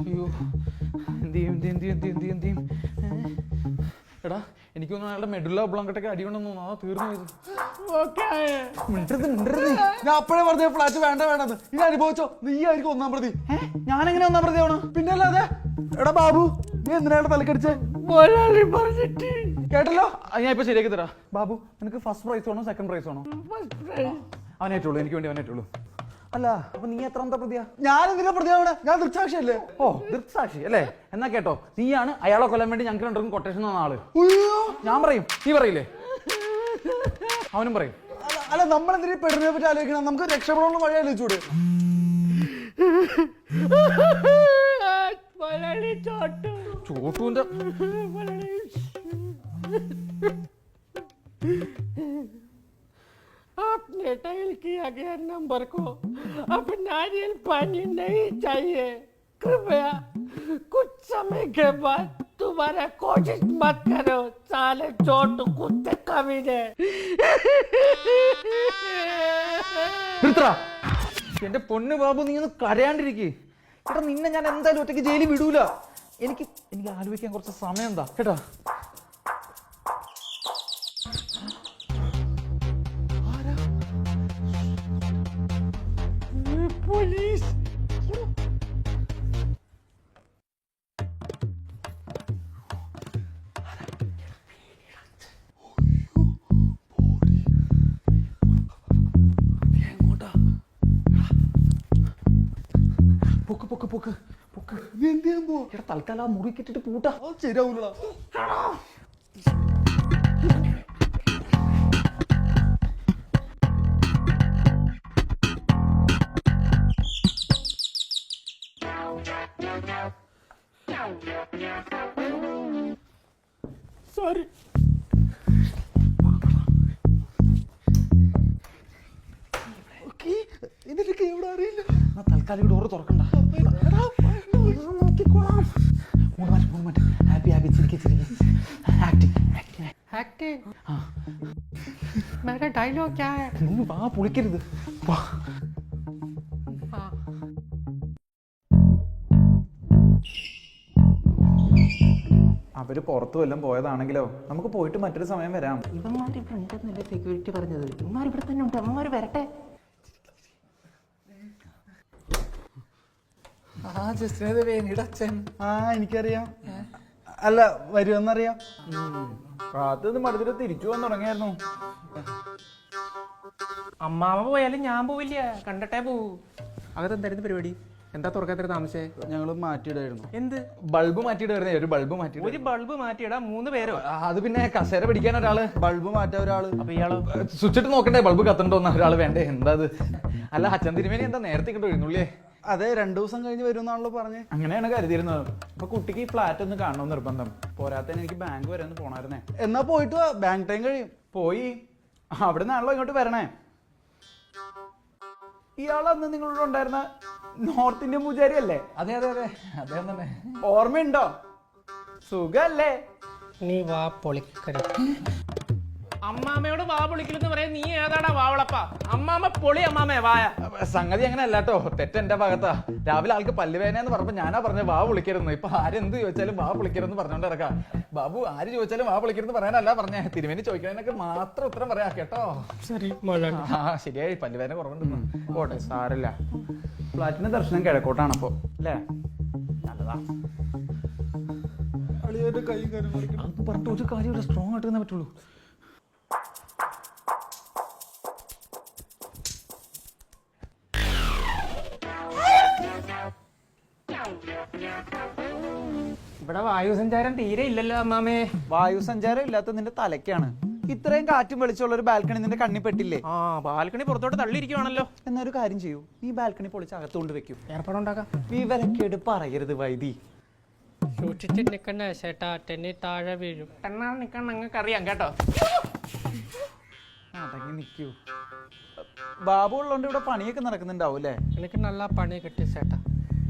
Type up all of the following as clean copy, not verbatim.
അയ്യോ എന്ത് ചെയ്യും എടാ എനിക്കൊന്നും അയാളുടെ മെഡുള്ള ഒബ്ലോങ്കട്ടൊക്കെ അടികൊണ്ടെന്ന് തോന്നുന്നു. അതാ തീർന്നു പോയത്. മിണ്ടരുത് ഞാൻ അപ്പോഴേ പറഞ്ഞ ഫ്ലാറ്റ് വേണ്ടെന്ന്. ഇനി അനുഭവിച്ചോ, നീ ആയിരിക്കും ഒന്നാം പ്രതി. ഞാനെങ്ങനെ ഒന്നാം പ്രതി ആവണം? പിന്നെ അല്ലാതെ. എടാ ബാബു, നീ എന്തിനാണ് തലക്കടിച്ചേ? പറഞ്ഞിട്ട് കേട്ടല്ലോ. ഞാൻ ഇപ്പൊ ശരിയാക്കി തരാം. ബാബു, നിനക്ക് ഫസ്റ്റ് പ്രൈസ് വേണോ സെക്കൻഡ് പ്രൈസ് വേണോ? അവനേറ്റുള്ളൂ, എനിക്ക് വേണ്ടി അവനേറ്റുള്ളൂ. അല്ല അപ്പൊ നീ എത്രാമത്തെ പ്രതിയാ? ഞാൻ എന്തിനാ പ്രതിയാവണേ? ഞാൻ ദൃക്സാക്ഷിയല്ലേ? ഓ ദൃക്സാക്ഷി അല്ലേ? എന്നാ കേട്ടോ, നീയാണ് അയാളെ കൊല്ലാൻ വേണ്ടി ഞങ്ങൾക്ക് രണ്ടും കൊട്ടേഷൻ തന്ന ആള്. ഞാൻ പറയും, നീ പറയില്ലേ? അവനും പറയും. അല്ല, നമ്മളെന്തിനാ പെടുന്നതിനെ പറ്റി ആലോചിക്കണം? നമുക്ക് രക്ഷപ്പെടാനുള്ള വഴി ആലോചിച്ചൂടെ? ചോട്ടൂന്റെ आपने डायल किया गया नंबर को अब नारियल पानी नहीं चाहिए। कृपया कुछ समय के बाद दोबारा कोशिश मत करो, साले चोट कुत्ते कमीने। എന്റെ പൊന്ന് ബാബു, നീ ഒന്ന് കരയാണ്ടിരിക്കേ. ചേട്ടാ, നിന്നെ ഞാൻ എന്തായാലും ഒറ്റയ്ക്ക് ജയിലിൽ വിടൂല. എനിക്ക് ആലോചിക്കാൻ കുറച്ച് സമയം എന്താ കേട്ടാ. പോലീസ് പൊക്ക്. നീ എന്ത് ചെയ്യാൻ പോ? ചേട്ടാ, തൽക്കാലം ആ മുറി കെട്ടിട്ട് പൂട്ടാ. ശരിയാവൂല. സോറി. ഇതിനൊക്കെ എവിടെ അറിയില്ല. തൽക്കാലം ഡോറ് തുറക്കണ്ട. നോക്കിക്കോളാം. ഹാപ്പി ചിരിക്ക്. एक्टिंग मेरा डायलॉग क्या है? നീ വാ, പൊളിക്കരുത്. വാ. അവര് പുറത്തു വല്ലതും പോയതാണെങ്കിലോ നമുക്ക് പോയിട്ട് മറ്റൊരു സമയം വരാം. ഇവന്മാർ ഇവിടെ ഉണ്ടെന്നല്ലേ സെക്യൂരിറ്റി പറഞ്ഞത്? ഇവന്മാർ ഇവിടെ തന്നെ ഉണ്ട്, അമ്മമാർ വരട്ടെ. അച്ഛൻ എനിക്കറിയാം. അല്ല, വരുമെന്നറിയാം. അത് മടുത്തിട്ട് തിരിച്ചു പോകാൻ തുടങ്ങിയായിരുന്നു. അമ്മാവ പോയാലും ഞാൻ പോവില്ല, കണ്ടിട്ടേ പോവൂ. അകത്തെന്തായിരുന്നു പരിപാടി? എന്താ തുറക്കാത്ത താമസേ? ഞങ്ങൾ മാറ്റിയിടായിരുന്നു. എന്ത് ബൾബ് മാറ്റിയിടുന്നേ? ഒരു ബൾബ് മാറ്റിയിട. ഒരു ബൾബ് മാറ്റിയിടാ 3 പേരോ? അത് പിന്നെ കസേര പിടിക്കാൻ ഒരാള്, ബൾബ് മാറ്റാൻ ഒരാള്. അപ്പൊ ഇയാളോ? സ്വിച്ച് ഇട്ട് നോക്കണ്ടേ ബൾബ് കത്തണ്ടോന്ന് ഒരാള് വേണ്ടേ? എന്താ അത്? അല്ല, അച്ഛൻ തിരുമേനി എന്താ നേരത്തെ ഇങ്ങോട്ട് എഴുന്നള്ളിയേ? അതെ, 2 ദിവസം കഴിഞ്ഞ് വരുമെന്നാണല്ലോ പറഞ്ഞേ. അങ്ങനെയാണ് കരുതിയിരുന്നത്. അപ്പൊ കുട്ടിക്ക് ഈ ഫ്ലാറ്റ് ഒന്ന് കാണണം നിർബന്ധം. പോരാത്തതിന് എനിക്ക് ബാങ്ക് വരെ ഒന്ന് പോണായിരുന്നേ. എന്നാ പോയിട്ട് വാ, ബാങ്ക് ടൈം കഴിയും. പോയി അവിടെ നിന്നാണല്ലോ ഇങ്ങോട്ട് വരണേ. ഇയാളന്ന് നിങ്ങളോട് ഉണ്ടായിരുന്ന നോർത്ത് ഇന്ത്യൻ പൂജാരി അല്ലേ? അതെ അദ്ദേഹം തന്നെ. ഓർമ്മയുണ്ടോ? സുഖല്ലേ? നീ വാ പൊളിക്കര. അമ്മാമയോട് വാ പൊളിക്കലെന്ന് പറയാൻ നീ ഏതാടാ വാവളപ്പ? അമ്മാമ പൊളി അമ്മാമേ വായ. സംഗതി അങ്ങനെ അല്ലാട്ടോ, തെറ്റെന്റെ ഭാഗത്താ. രാവിലെ ആൾക്ക് പല്ലുവേദന എന്ന് പറഞ്ഞപ്പോ ഞാനാ പറഞ്ഞ വാ പൊളിക്കരുന്ന്. ഇപ്പൊ ആരെന്ത് ചോദിച്ചാലും വാ പൊളിക്കരുന്ന് പറഞ്ഞോണ്ട് ഇറക്കാം. ബാബു, ആര് ചോദിച്ചാലും വാ പൊളിക്കരുന്ന് പറയാനല്ല പറഞ്ഞേ, തിരുമേനി ചോദിക്കുന്നതിനൊക്കെ മാത്രം ഉത്തരം പറയാ കേട്ടോ. ശരി, ശരിയായി, പല്ലുവേദന കുറവുണ്ടെന്ന്. പോട്ടെ, സാരല്ല. ഫ്ലാറ്റിന്റെ ദർശനം കിഴക്കോട്ടാണപ്പോ അല്ലേ? നല്ലതാ. കൈ അത് പറഞ്ഞിട്ട് ഒരു കാര്യം സ്ട്രോങ് ആയിട്ട് തന്നെ പറ്റുള്ളൂ. ഇവിടെ വായുസഞ്ചാരം തീരെ ഇല്ലല്ലോ അമ്മാമേ. വായുസഞ്ചാരം ഇല്ലാത്ത നിന്റെ തലക്കാണ്. ഇത്രയും കാറ്റും വെളിച്ചുള്ള ഒരു ബാൽക്കണി നിന്റെ കണ്ണി പെട്ടില്ലേ? ആ, ബാൽക്കണി പുറത്തോട്ട് തള്ളിയിരിക്കുവാണല്ലോ. എന്നൊരു കാര്യം ചെയ്യൂ, നീ ബാൽക്കണി പൊളിച്ച് അകത്തുകൊണ്ട് വെക്കൂ. ഏർപ്പാട് ഉണ്ടാക്കാം. വിവരക്കേട് പറയരുത് വൈദി. സൂക്ഷിച്ച് നിക്കണ്ട ചേട്ടാ, തെന്നി താഴെ വീഴും. എന്നാ നിക്കാൻ ഞങ്ങൾക്ക് അറിയാം കേട്ടോ. അടങ്ങി നിൽക്കൂ. ബാബു ഉള്ളതുകൊണ്ട് ഇവിടെ പണിയൊക്കെ നടക്കുന്നുണ്ടാവും അല്ലേ? എനിക്ക് നല്ല പണി കിട്ടി ചേട്ടാ.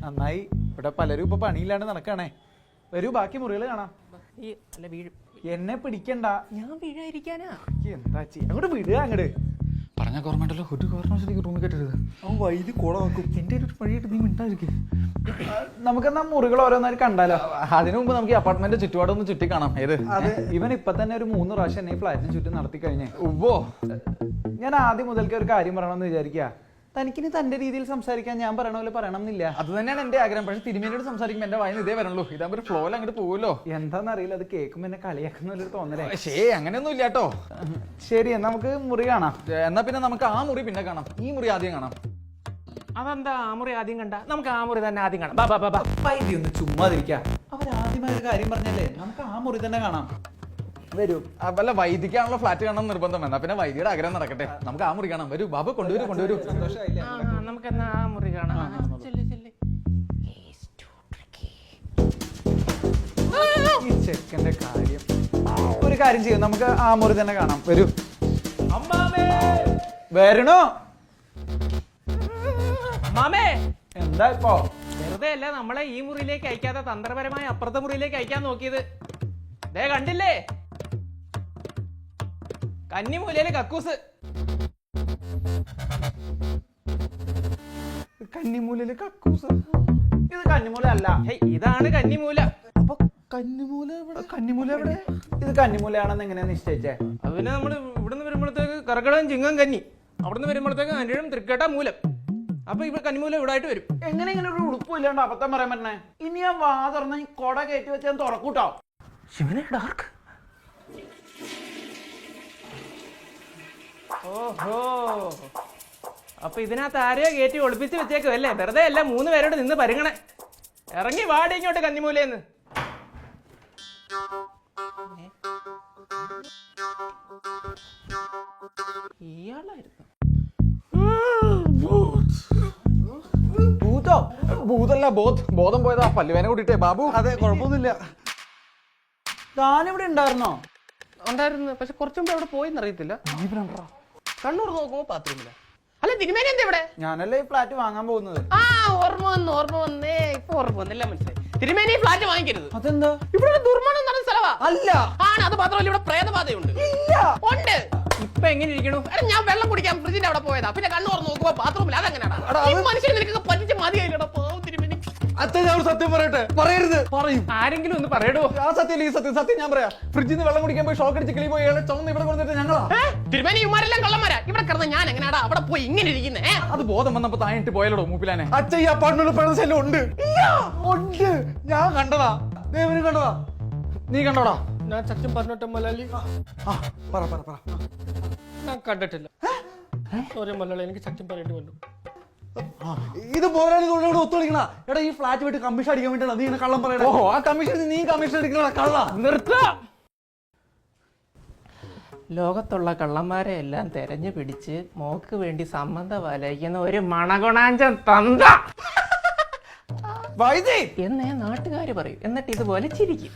നന്നായി. ഇവിടെ പലരും ഇപ്പൊ പണിയില്ലാണ്ട് നടക്കണേ. വരൂ, ബാക്കി മുറികൾ കാണാം. ഈ അല്ല വീഴും. എന്നെ പിടിക്കണ്ട, ഞാൻ വീഴാതിരിക്കാനാ. എന്താ ചെയ്യാ? അങ്ങോട്ട് വിടുക. അങ്ങോട്ട് പറഞ്ഞ ഗവൺമെന്റല്ലോ ഒരു കാരണവശാലും റൂമിൽ കെട്ടരുത്. അവൻ വൈദ്യുതി കുളമാക്കും. എന്റെ ഒരു വഴിയായിട്ട് നീ നമുക്കെന്നാ മുറികൾ ഓരോന്നായി കണ്ടാലോ? അതിനു മുമ്പ് നമുക്ക് ഈ അപ്പാർട്ട്മെന്റ് ചുറ്റുപാടൊന്ന് ചുറ്റി കാണാം. ഏത് അത് ഇവൻ ഇപ്പൊ തന്നെ ഒരു 3 പ്രാവശ്യം എന്നെ ഈ ഫ്ലാറ്റിന് ചുറ്റും നടത്തി കഴിഞ്ഞേ. ഉവ്വോ, ഞാൻ ആദ്യം മുതൽക്ക് ഒരു കാര്യം പറയണമെന്ന് വിചാരിക്കുക. തനിക്കിനി തന്റെ രീതിയിൽ സംസാരിക്കാൻ ഞാൻ പറയണ പോലെ പറയണം എന്നില്ല. അത് തന്നെയാണ് എന്റെ ആഗ്രഹം. പക്ഷെ തിരുമേനിയോട് സംസാരിക്കുമ്പോൾ എന്റെ വായന ഇതേ വരണല്ലോ. ഇതാകുമ്പോൾ ഒരു ഫ്ലോയിൽ അങ്ങോട്ട് പോകുമല്ലോ. എന്താന്നറിയില്ല, അത് കേൾക്കുമ്പോ എന്നെ കളിയാക്കുന്ന ഒരു തോന്നലേ. അങ്ങനെയൊന്നും ഇല്ല കേട്ടോ. ശരി, നമുക്ക് മുറി കാണാം. എന്നാ പിന്നെ നമുക്ക് ആ മുറി പിന്നെ കാണാം. ഈ മുറി ആദ്യം കാണാം. അതെന്താ ആ മുറി ആദ്യം കണ്ട? നമുക്ക് ആ മുറി തന്നെ ആദ്യം കാണാം. ഒന്ന് ചുമ്മാതിരിക്കാം. അവരാദ്യമായ ഒരു കാര്യം പറഞ്ഞല്ലേ, നമുക്ക് ആ മുറി തന്നെ കാണാം. വരൂ. വല്ല വൈദിക്കാണല്ലോ ഫ്ലാറ്റ് കാണാൻ നിർബന്ധം വേണ്ട. പിന്നെ വൈദ്യയുടെ ആഗ്രഹം നടക്കട്ടെ. നമുക്ക് ആ മുറി കാണാം. വരൂ ബാബു, കൊണ്ടുവരൂ. നമുക്ക് എന്നാ ആ മുറി കാണാം. ഈ ചെക്കന്റെ കാര്യം. ഒരു കാര്യം ചെയ്യും, നമുക്ക് ആ മുറി തന്നെ കാണാം. വരൂ. വരണോ? മാമേ, എന്താ ഇപ്പോ? വെറുതെ അല്ല നമ്മളെ ഈ മുറിയിലേക്ക് അയക്കാതെ തന്ത്രപരമായ അപ്പുറത്തെ മുറിയിലേക്ക് അയക്കാൻ നോക്കിയത്. ദേ കണ്ടില്ലേ, കന്നിമൂലയിലെ കക്കൂസ്. കന്നിമൂലയില് കക്കൂസ്? ഇത് കന്നിമൂല അല്ല. ഇതാണ് കന്നിമൂല. അപ്പൊ കന്നിമൂല എവിടെ? ഇത് കന്നിമൂലയാണെന്ന് എങ്ങനെയാ നിശ്ചയിച്ചേ? അതിന് നമ്മള് ഇവിടുന്ന് വരുമ്പോഴത്തേക്ക് കർക്കിടകം ചിങ്ങം കന്നി, അവിടുന്ന് വരുമ്പോഴത്തേക്ക് അനിഴം തൃക്കേട്ട മൂലം. അപ്പൊ ഇവിടെ കന്നിമൂല ഇവിടെ ആയിട്ട് വരും. എങ്ങനെ ഇങ്ങനെ ഒരു ഉളുപ്പില്ലാണ്ട് അബദ്ധം പറയാൻ പറ്റണേ? ഇനി ഞാൻ വാ തുറന്ന ഈ കൊട കയറ്റി വെച്ച് ഞാൻ തുറക്കൂട്ടോ. ശിവനെ ഡാർക്ക്. ഓഹോ, അപ്പൊ ഇതിനകത്ത് ആരെയോ കയറ്റി ഒളിപ്പിച്ച് വെച്ചേക്കുമല്ലേ? വെറുതെ അല്ല 3 പേരോട് നിന്ന് പരുങ്ങണേ. ഇറങ്ങി വാടി ഇങ്ങോട്ട് കന്നിമൂലയെന്ന്. ഇയാളായിരുന്നു ഭൂതോ? ഭൂതല്ല, ബോധം പോയതാ. പല്ലുവേന കൂട്ടിട്ടേ ബാബു. അതെ, കുഴപ്പമൊന്നുമില്ല. താനിവിടെ ഉണ്ടായിരുന്നോ? ഉണ്ടായിരുന്നു, പക്ഷെ കുറച്ചു മുമ്പ് അവിടെ പോയെന്ന് അറിയത്തില്ല. കണ്ണൂർ നോക്കുമ്പോ ബാത്റൂമില്ല. അല്ല തിരുമേനി എന്താ ഇവിടെ? ഞാനല്ലേ ഈ ഫ്ലാറ്റ് വാങ്ങാൻ പോകുന്നത്. ആ ഓർമ്മ വന്നേ, ഇപ്പൊ ഓർമ്മ വന്നില്ല, മനസ്സിലായി. തിരുമേനി ഫ്ലാറ്റ് വാങ്ങിക്കരുത്. അതെന്താ? ഇവിടെ ഒരു ദുർമണം നടന്ന സ്ഥലവാ. അല്ല. ആണ്, അത് മാത്രമല്ല ഇവിടെ പ്രേതബാധയുണ്ട്. ഇല്ല. ഉണ്ട്. ഇപ്പൊ എങ്ങനെ ഇരിക്കണു? ഞാൻ വെള്ളം കുടിക്കാൻ ഫ്രിഡ്ജിന്റെ അവിടെ പോയതാ, പിന്നെ കണ്ണു തുറന്ന് നോക്കുമ്പോ ബാത്റൂമിൽ. അതെങ്ങനെയാണ് മനുഷ്യൻ നിനക്ക് പറ്റിച്ച് മതിയായില്ലടാ. പാവം തിരുമേനി. അച്ഛൻ ഞാൻ ഒരു സത്യം പറയട്ടെ? പറയരുത്. പറയും. ആരെങ്കിലും ഒന്ന് പറയടോ. ആ സത്യം ഈ സത്യം ഞാൻ പറയാം. ഫ്രിഡ്ജിൽ നിന്ന് വെള്ളം കുടിക്കാൻ പോയി ഷോക്ക് അടിച്ച് കിളി പോയി ചുമന്ന് ഇവിടെ കൊണ്ടിട്ട് ഞങ്ങളാ. തിരുമേനി ഇമാരെല്ലാം കള്ളന്മാരാ. ഇവിടെ കിടന്ന് ഞാൻ എങ്ങനെയാടാ അവിടെ പോയി ഇങ്ങനെ ഇരിക്കുന്നേ? അത് ബോധം വന്നപ്പോ താഴിട്ട് പോയാലോ മൂപ്പിലാനെ. അച്ഛൻ ഈ അപ്പാർട്ട്മെന്റിൽ പെടുന്ന ശല്യം ഉണ്ട്. ഉണ്ട്, ഞാൻ കണ്ടതാ. ദേവന് കണ്ടതാ. നീ കണ്ടോടാ? ഞാൻ സത്യം പറഞ്ഞോട്ടെ മലയാളി, പറ. ഞാൻ കണ്ടിട്ടില്ല. സോറി മലയാളി, എനിക്ക് സത്യം പറയേണ്ടി വന്നു. ഇത് പോരാടി ഒത്തുകളിക്കണ. എടാ, ഈ ഫ്ലാറ്റ് വിട്ട് കമ്മീഷൻ അടിക്കാൻ വേണ്ടിയാണ് നീ ഇങ്ങനെ കള്ളം പറയണേ. ഓ, ആ കമ്മീഷൻ നീ കമ്മീഷൻ എടുക്കണ കള്ള. നിർത്ത. ലോകത്തുള്ള കള്ളന്മാരെ എല്ലാം തെരഞ്ഞു പിടിച്ച് മോക്ക് വേണ്ടി സംബന്ധം വലയിക്കുന്ന ഒരു മണഗുണാഞ്ചൻ തന്ത വൈദി എന്നേ നാട്ടുകാര് പറയും. എന്നിട്ട് ഇതുപോലെ ചിരിക്കും.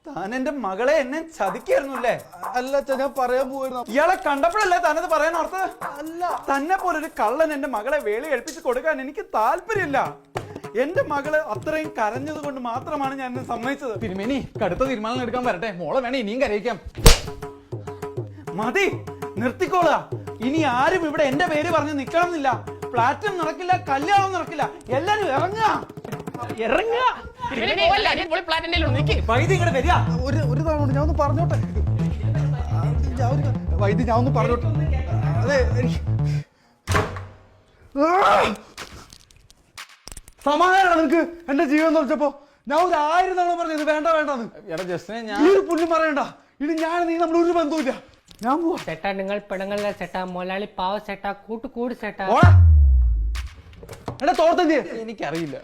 താൻ എന്റെ മകളെ എന്നെ ചതിക്കായിരുന്നുല്ലേ? അല്ല, ഞാൻ പറയാൻ പോയിരുന്നു. ഇയാളെ കണ്ടപ്പോഴല്ലേ താനത് പറയാൻ ഓർത്തത്? അല്ല, തന്നെ പോലൊരു കള്ളൻ എന്റെ മകളെ വേളി ഏൽപ്പിച്ച് കൊടുക്കാൻ എനിക്ക് താല്പര്യമില്ല. എന്റെ മകള് അത്രയും കരഞ്ഞത് കൊണ്ട് മാത്രമാണ് ഞാൻ ഇന്ന് സമ്മതിച്ചത്. തിരുമേനി കടുത്ത തീരുമാനം എടുക്കാൻ വരട്ടെ. മോളെ വേണേ ഇനിയും കരയിക്കാം. മതി, നിർത്തിക്കോളുക. ഇനി ആരും ഇവിടെ എന്റെ പേര് പറഞ്ഞ് നിക്കണം എന്നില്ല. ഫ്ലാറ്റും നടക്കില്ല, കല്യാണവും നടക്കില്ല. എല്ലാരും ഇറങ്ങുക. വൈദ്യ ഇങ്ങോട്ട് വരിക. ഒരു തവണ ഞാൻ ഒന്ന് പറഞ്ഞോട്ടെ. വൈദ്യ ഞാൻ ഒന്ന് പറഞ്ഞോട്ടെ. അതെ, സമാധാനം നിനക്ക്. എന്റെ ജീവൻ തുറച്ചപ്പോ ഞാൻ ഒരു 1000 തവണ പറഞ്ഞത് വേണ്ടെന്ന്. എടാ ജസ്റ്റിനെ, ഞാൻ ഈ ഒരു പുല്ലും പറയണ്ട. ഇനി ഞാൻ നീ നമ്മൾ ഒരു ബന്ധവുമില്ല. ഞാൻ പോവാ. ചേട്ടാ, നിങ്ങൾ പെണ്ണുങ്ങളുടെ ചേട്ടാ, മൊലാളി പാവ ചേട്ടാ, കൂട്ടുകൂടി ചേട്ടാ. എടാ തോർത്തെന്തിയെ? എനിക്കറിയില്ല.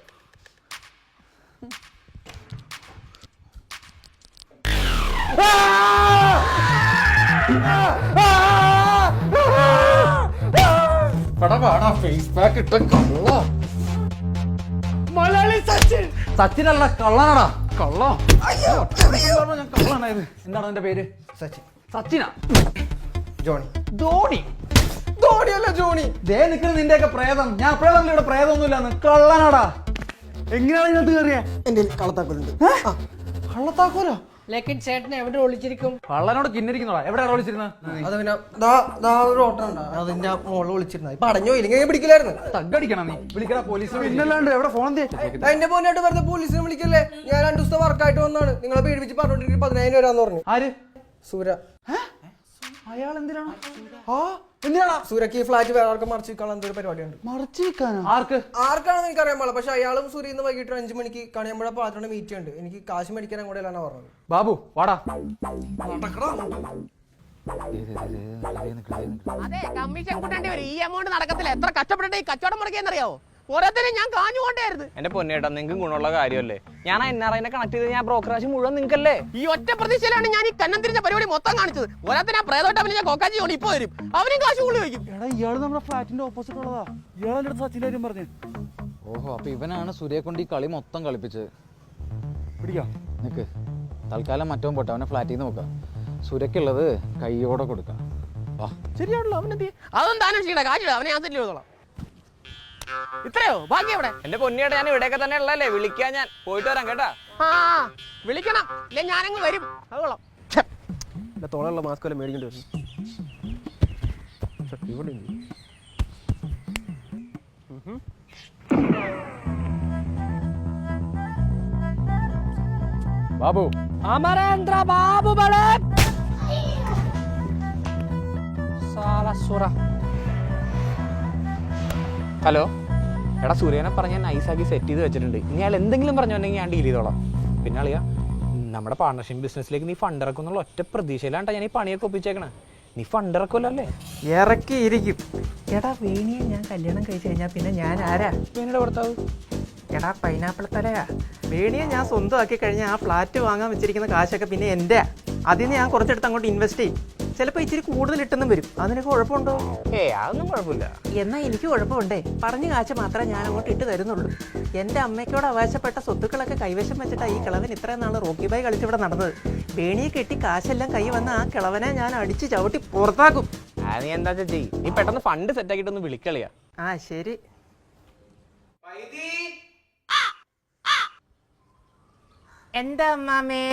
ഫേസ് പാക്ക് ഇട്ട കള്ള. മലയാളി സച്ചിൻ. സച്ചിനല്ല, കള്ളനാടാ. കള്ള. ഞാൻ കള്ളനായത്. എന്താണ് എന്റെ പേര്? സച്ചിൻ. സച്ചിനാ? ജോണി. ധോണിയല്ല, ജോണി. ദേ നിൽക്കുന്ന നിന്റെയൊക്കെ പ്രേതം. ഞാൻ അപ്പഴേ പറഞ്ഞില്ല ഇവിടെ പ്രേതമൊന്നുമില്ലാന്ന്. കള്ളനാടാ. എങ്ങനെയാണ് ഇതിനകത്ത് കയറിയ? എന്റെ കള്ളത്താക്കോലുണ്ട്. കള്ളത്താക്കോലോ? ലേക്കിൻ ചേട്ടനെ എവിടെ ഒളിച്ചിരിക്കും? കള്ളനോട് കിന്നിരിക്കുന്നോടാ, എവിടെയാണ് വിളിച്ചിരുന്നത്? അത് പിന്നെ ഒരു ഓട്ടം ഉണ്ട്, അതിന്റെ മുകളിൽ വിളിച്ചിരുന്നത്. ഇപ്പൊ അടഞ്ഞോ ഇല്ലെങ്കിൽ പിടിക്കില്ലായിരുന്നു. തగ్గടിക്കണം നീ, വിളിക്കടാ പോലീസിനെ. പിന്നല്ലാണ്ട് എവിടെ ഫോൺ എന്റെ പോലായിട്ട് വെറുതെ പോലീസിനെ വിളിക്കല്ലേ? ഞാൻ 2 ദിവസത്തെ വർക്കായിട്ട് വന്നാണ്. നിങ്ങളെ പേടിപ്പിച്ച് പറഞ്ഞോണ്ടിരിക്കും 10,000 വരാന്ന് പറഞ്ഞു. ആര്? സൂര. അയാൾ എന്തിനാണ് സൂരക്ക് ഈ ഫ്ലാറ്റ് വേറെ ആൾക്ക് മറിച്ച് വെക്കാനുള്ള എന്തൊരു പരിപാടിയുണ്ട്. മറച്ചു വെക്കാനോ? ആർക്ക്? ആർക്കാണെന്ന് എനിക്കറിയാൻ പാടില്ല. പക്ഷെ അയാളും സൂര്യന്ന് വൈകിട്ട് 5 മണിക്ക് കണിയമ്പുഴ പാത്രയുടെ മീറ്റ് ഉണ്ട്. എനിക്ക് കാശ് മേടിക്കാൻ കൂടെ അല്ലാന്നാ പറഞ്ഞത്. ബാബു വാടാ. അതെ, കമ്മീഷൻ കൂട്ടേണ്ടി വരും. ഈ എമൗണ്ട് നടക്കത്തില്ല. എത്ര കഷ്ടപ്പെട്ടിട്ട് ഈ കച്ചവടം മുടക്കിയെന്നറിയാവോ? ഓരോരുത്തരും ഞാൻ കാഞ്ഞുകൊണ്ടേരുത്. എന്റെ പൊന്നേട്ടാ, നിങ്ങൾക്ക് ഗുണമുള്ള കാര്യമല്ലേ? ഞാൻ NRIനെ കണക്ട് ചെയ്ത് ഞാൻ ബ്രോക്കറാജ് മുഴുവൻ നിങ്ങൾക്കല്ലേ. ഈ ഒറ്റ പ്രതീക്ഷയിലാണ് ഞാൻ ഈ കന്നം തിരിഞ്ഞ പരിപാടി മൊത്തം കാണിച്ചത്. ഓരോരുത്തരും ആ പ്രേതോട്ടം ഞാൻ കോക്കാച്ചി കൊണ്ട് ഇപ്പൊ വരും. അവനും കാശ് കൂടുതൽ ചോദിക്കും. എടാ ഇയാള് നമ്മുടെ ഫ്ലാറ്റിന്റെ ഓപ്പോസിറ്റ് ഉള്ളതാ. ഇയാളെ അടുത്ത് സച്ചിന്റെ കാര്യം പറഞ്ഞു. ഓഹോ, അപ്പൊ ഇവനാണ് സൂര്യയെ കൊണ്ട് ഈ കളി മൊത്തം കളിപ്പിച്ചത്. പിടിക്കാം. നിക്ക്, തൽക്കാലം മറ്റവൻ പോട്ടെ, അവനെ ഫ്ലാറ്റിൽ നിന്ന് നോക്കാം. സുരക്കുള്ളത് കൈയോടെ കൊടുക്കാം. വാ. ശരിയാണല്ലോ, അവനെന്ത് അതൊന്നും താനും ചെയ്യണ്ട. കാശിടാ, അവനെ ഞാൻ സെറ്റിൽ ചെയ്തോളാം. ഇത്രയോ ബാക്കി എവിടെ? എന്റെ പൊന്നേട്ടാ, ഞാൻ ഇവിടെയൊക്കെ തന്നെ ഉള്ളല്ലേ. വിളിക്കാൻ ഞാൻ പോയിട്ട് വരാം കേട്ടാ. ആ വിളിക്കണം, ഇല്ല ഞാനങ്ങ് വരും. അത് കൊള്ളാം. തോളുള്ള മാസ്ക് വല്ല മേടിക്കേണ്ടി വരും. ബാബു. അമരേന്ദ്ര ബാബു ബളെ ഹലോ എടാ, സൂര്യനെ പറഞ്ഞ ഞാൻ നൈസാക്കി സെറ്റ് ചെയ്ത് വെച്ചിട്ടുണ്ട്. ഇനി അയാൾ എന്തെങ്കിലും പറഞ്ഞോണ്ടെങ്കിൽ ഞാൻ ഡീൽ ചെയ്തോളാം. പിന്നെ അളിയാ, നമ്മുടെ പാർട്ണർഷിപ്പ് ബിസിനസ്സിലേക്ക് നീ ഫണ്ട് ഇറക്കുന്നുള്ള ഒറ്റ പ്രതീക്ഷയിലാണ്ടാ ഞാൻ ഈ പണിയൊക്കെ ഒപ്പിച്ചേക്കണേ. നീ ഫണ്ട് ഇറക്കുമല്ലോ? ഇറക്കിയിരിക്കും. എടാ വേണിയെ ഞാൻ കല്യാണം കഴിച്ചു കഴിഞ്ഞാൽ പിന്നെ ഞാൻ ആരാ? വേണിയുടെ ഭർത്താവ്. എടാ പൈനാപ്പിൾ തലയാ. വേണിയെ ഞാൻ സ്വന്തമാക്കി കഴിഞ്ഞാൽ ആ ഫ്ലാറ്റ് വാങ്ങാൻ വെച്ചിരിക്കുന്ന കാശൊക്കെ പിന്നെ എൻ്റെ. അതിൽ നിന്ന് ഞാൻ കുറച്ചെടുത്ത് അങ്ങോട്ട് ഇൻവെസ്റ്റ് ചെയ്യും. ചിലപ്പോൾ ഇച്ചിരി കൂടുതൽ ഇട്ടെന്നും വരും. അതിനൊക്കെ കുഴപ്പമുണ്ടോ? അതൊന്നും കുഴപ്പമില്ല. എന്നാൽ എനിക്ക് കുഴപ്പമുണ്ടേ. പറഞ്ഞ കാശ് മാത്രമേ ഞാൻ അങ്ങോട്ട് ഇട്ട് തരുന്നുള്ളൂ. എൻ്റെ അമ്മയ്ക്കോട് അവകാശപ്പെട്ട സ്വത്തുക്കളൊക്കെ കൈവശം വെച്ചിട്ടാണ് ഈ കിളവൻ ഇത്രയും നാൾ റോക്കി ബൈ കളിച്ചിവിടെ നടന്നത്. വേണിയെ കെട്ടി കാശെല്ലാം കൈ വന്ന ആ കിളവനെ ഞാൻ അടിച്ച് ചവിട്ടി പുറത്താക്കും. നീ എന്താ ചെയ്യ്, നീ പെട്ടെന്ന് ഫണ്ട് സെറ്റ് ആക്കിയിട്ടൊന്ന് വിളിക്കളിയാ. ആ ശരി. എന്താ അമ്മാമേ?